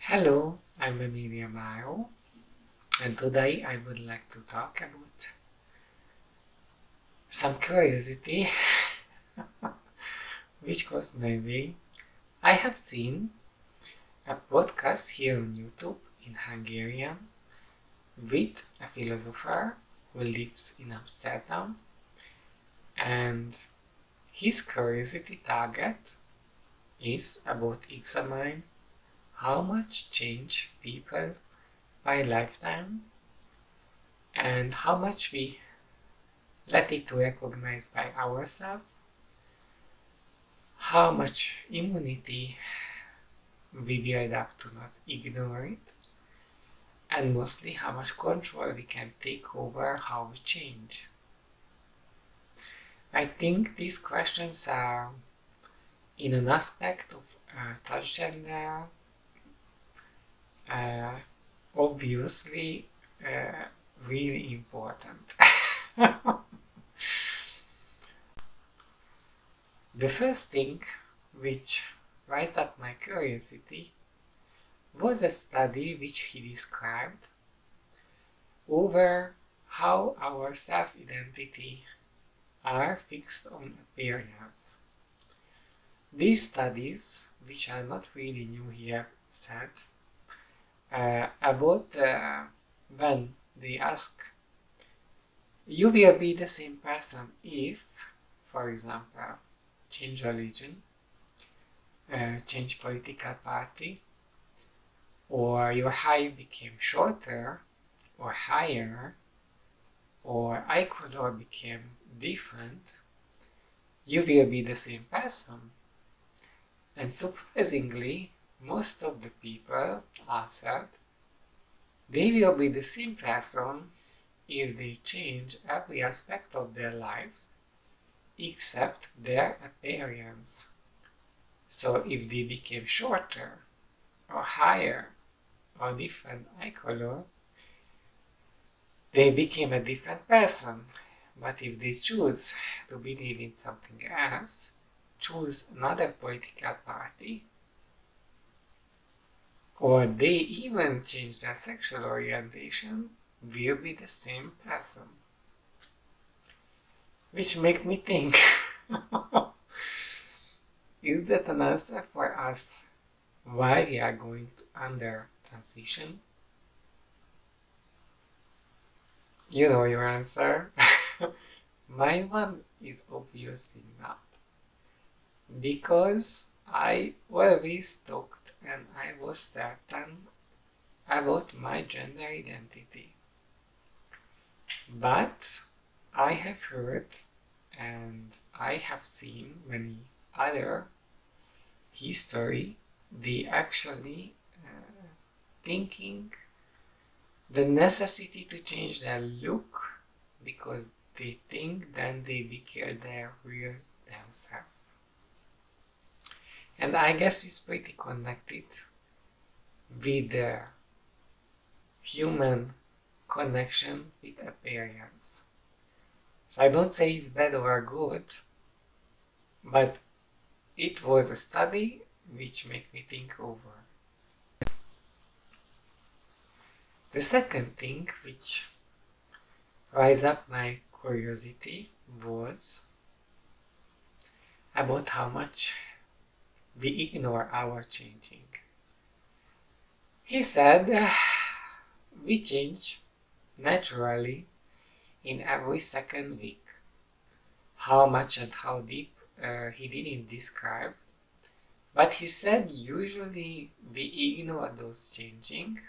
Hello, I'm Emilia Maro, and today I would like to talk about some curiosity which caused my way. I have seen a podcast here on YouTube in Hungarian with a philosopher who lives in Amsterdam, and his curiosity target is about examine how much change people by lifetime and how much we let it recognize by ourselves, how much immunity we build up to not ignore it, and mostly how much control we can take over how we change. I think these questions are in an aspect of transgender obviously really important. The first thing which raised up my curiosity was a study which he described over how our self-identity are fixed on appearance. These studies, which are not really new here, said about when they ask, you will be the same person if, for example, change religion, change political party, or your height became shorter or higher, or eye color became different, you will be the same person. And surprisingly, most of the people answered they will be the same person if they change every aspect of their life except their appearance. So if they became shorter or higher or different eye color, they became a different person. But if they choose to believe in something else, choose another political party, or they even change their sexual orientation, will be the same person. Which make me think, is that an answer for us why we are going to under transition? You know your answer. My one is obviously not. Because I always talked and I was certain about my gender identity. But I have heard and I have seen many other history, they actually thinking the necessity to change their look because they think then they become their real themselves. And I guess it's pretty connected with the human connection with appearance. So I don't say it's bad or good, but it was a study which made me think over. The second thing which raised up my curiosity was about how much we ignore our changing. He said we change naturally in every second week. How much and how deep he didn't describe, but he said usually we ignore those changing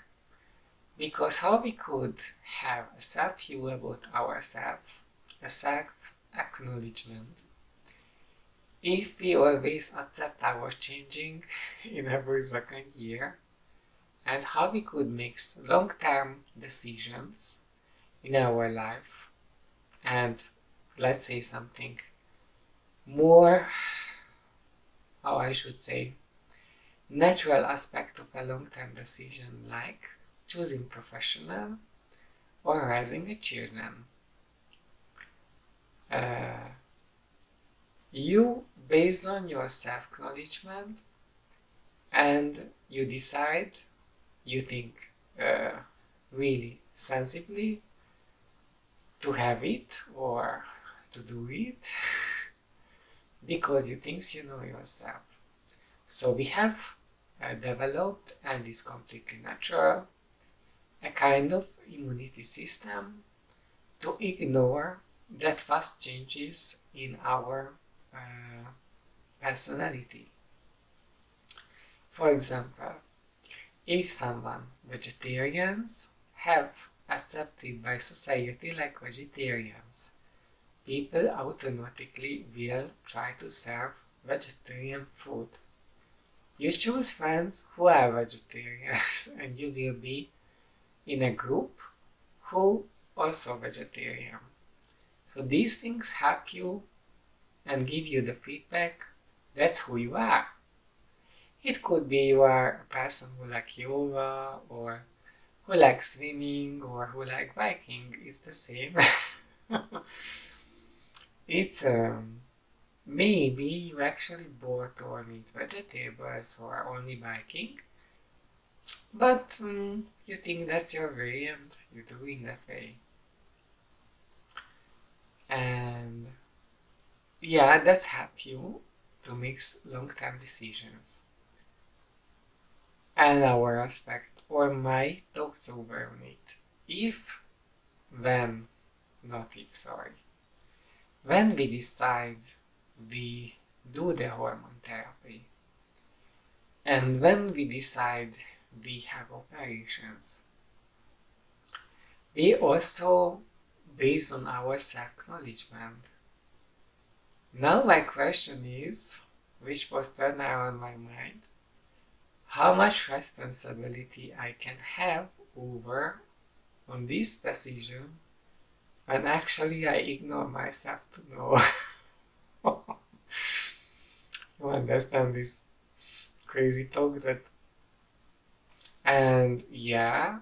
because how we could have a self-view about ourselves, a self-acknowledgement, if we always accept our changing in every second year, and how we could make long-term decisions in our life, and let's say something more, how I should say, natural aspect of a long-term decision like choosing professional or raising a children. You, based on your self-acknowledgement, and you decide you think really sensibly to have it or to do it because you think you know yourself. So we have developed, and is completely natural, a kind of immunity system to ignore that fast changes in our personality. For example, if someone vegetarians have accepted by society like vegetarians, people automatically will try to serve vegetarian food. You choose friends who are vegetarians and you will be in a group who also vegetarian. So these things help you and give you the feedback that's who you are. It could be you are a person who likes yoga or who likes swimming or who likes biking. It's the same. It's maybe you actually bought or eat vegetables or only biking, but you think that's your way and you're doing that way. And yeah, that's help you to make long-term decisions. And our aspect or my talks over on it. If, when, not if, sorry. When we decide we do the hormone therapy, and when we decide we have operations, we also base on our self-acknowledgement. Now my question is, which was turned around my mind, how much responsibility I can have over on this decision when actually I ignore myself to know. You understand this crazy talk that... And yeah,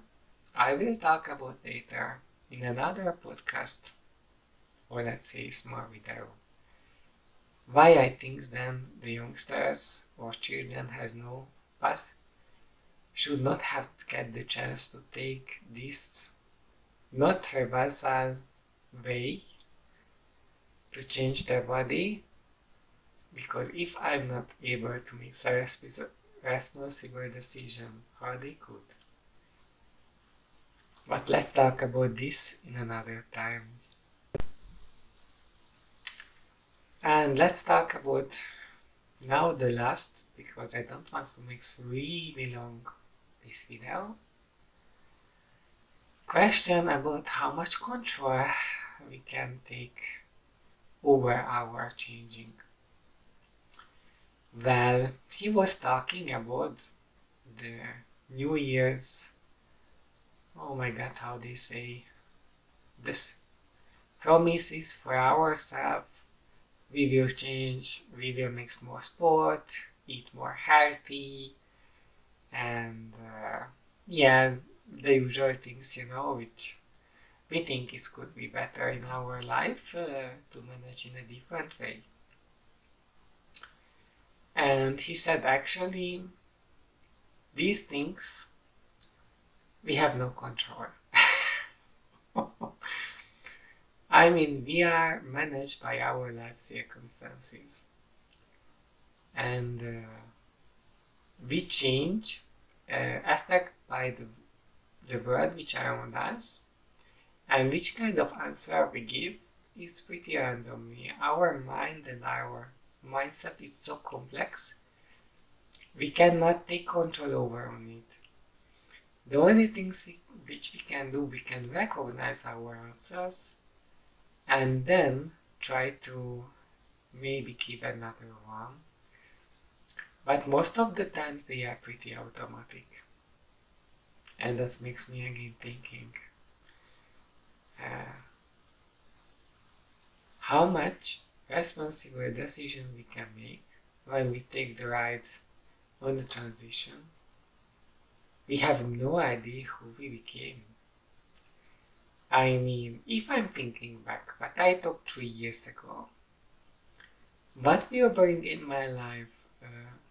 I will talk about later in another podcast, or let's say small video, why I think then the youngsters or children has no past should not have get the chance to take this not reversal way to change their body, because if I'm not able to make a responsible decision, how they could. But let's talk about this in another time. And let's talk about now the last, because I don't want to make really long this video. Question about how much control we can take over our changing. Well, he was talking about the New Year's, oh my god, how they say this, promises for ourselves. We will change, we will make more sport, eat more healthy, and yeah, the usual things, you know, which we think it could be better in our life to manage in a different way. And he said actually these things we have no control. I mean, we are managed by our life circumstances, and we change affected by the world which around us, and which kind of answer we give is pretty randomly. Our mind and our mindset is so complex, we cannot take control over on it. The only things which we can do, we can recognize our answers and then try to maybe give another one. But most of the times they are pretty automatic. And that makes me again thinking, how much responsible decision we can make when we take the ride on the transition. We have no idea who we became. I mean, if I'm thinking back what I talked 3 years ago, what will bring in my life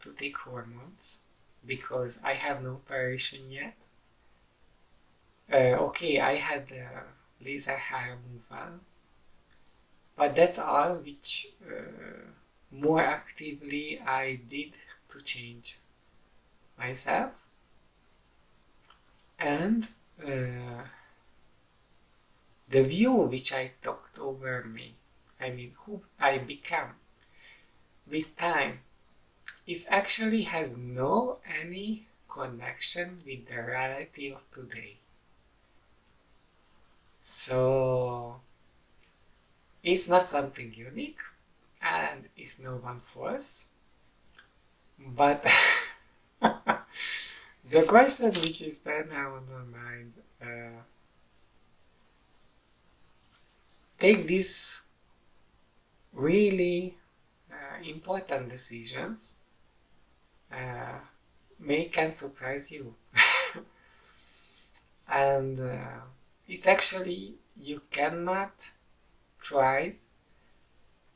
to take hormones, because I have no operation yet. Okay, I had laser hair removal, but that's all which more actively I did to change myself. And the view which I took over me, I mean who I become with time, is actually has no any connection with the reality of today. So it's not something unique and it's no one false. But the question which is then now on my mind, take these really important decisions, may can surprise you. And it's actually, you cannot try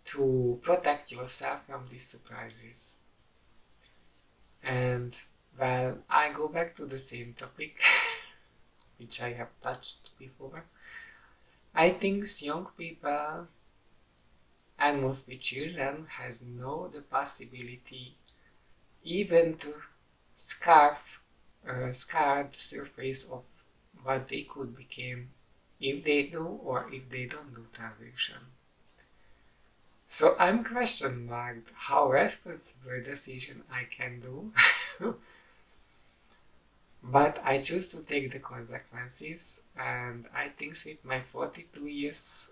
to protect yourself from these surprises. And well, I go back to the same topic which I have touched before. I think young people and mostly children has no the possibility even to scar the surface of what they could become if they do or if they don't do transition. So I'm question marked how responsible decision I can do. But I choose to take the consequences, and I think with my 42 years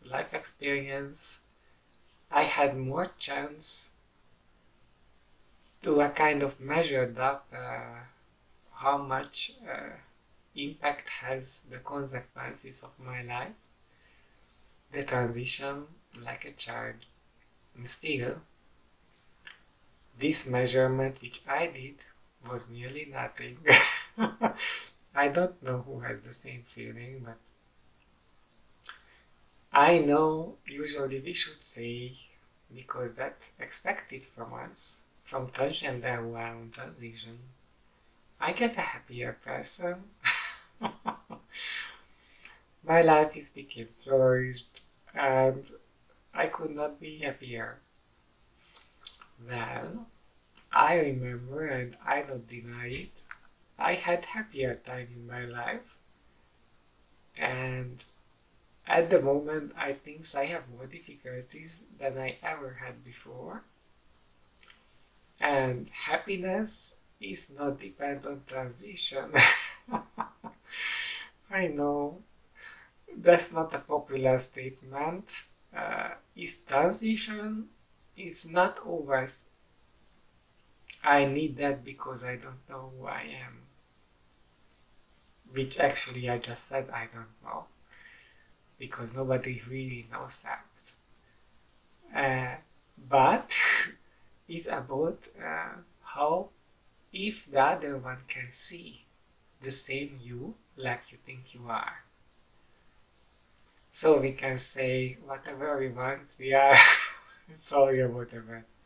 life experience, I had more chance to a kind of measured up how much impact has the consequences of my life, the transition like a child. And still, this measurement which I did was nearly nothing. I don't know who has the same feeling, but I know usually we should say, because that's expected from us, from transgender who are on transition, I get a happier person. My life is became flourished and I could not be happier. Well, I remember, and I don't deny it, I had happier time in my life, and at the moment I think I have more difficulties than I ever had before. And happiness is not dependent on transition. I know that's not a popular statement. Is transition is not always I need that because I don't know who I am. Which actually I just said I don't know. Because nobody really knows that. But it's about how if the other one can see the same you like you think you are. So we can say whatever we want, we are sorry about the words,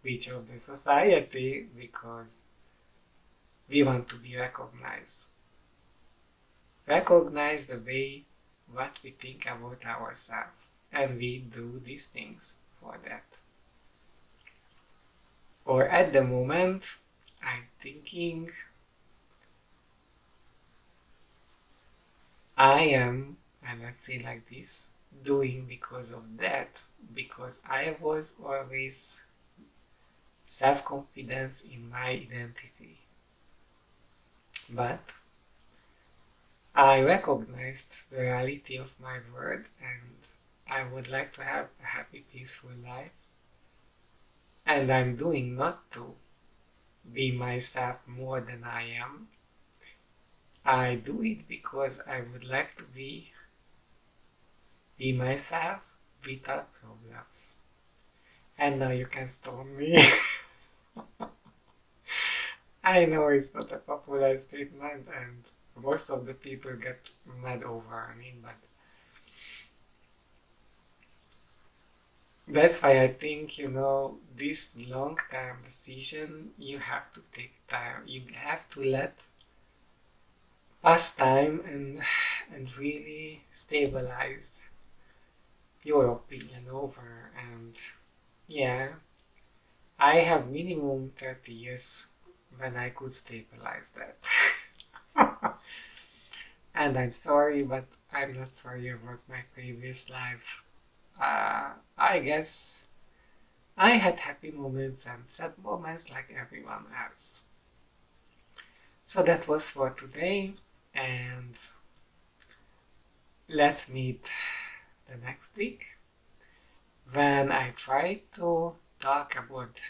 which of the society, because we want to be recognized. Recognize the way what we think about ourselves, and we do these things for that. Or at the moment, I'm thinking I am, and let's say like this, doing because of that, because I was always self-confidence in my identity. But I recognized the reality of my world, and I would like to have a happy, peaceful life. And I'm doing not to be myself more than I am. I do it because I would like to be myself without problems. And now you can stone me. I know it's not a popular statement and most of the people get mad over me, but That's why I think, this long-term decision, you have to take time. You have to let pass time and really stabilize your opinion over. And yeah, I have minimum 30 years when I could stabilize that. And I'm sorry, but I'm not sorry about my previous life. I guess I had happy moments and sad moments like everyone else. So that was for today, and let's meet the next week when I try to talk about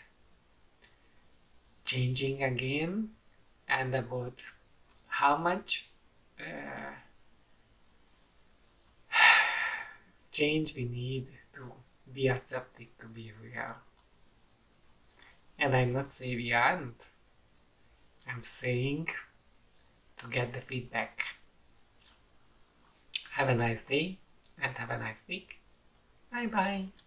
changing again and about how much change we need to be accepted to be real. And I'm not saying we aren't. I'm saying to get the feedback. Have a nice day and have a nice week. Bye bye.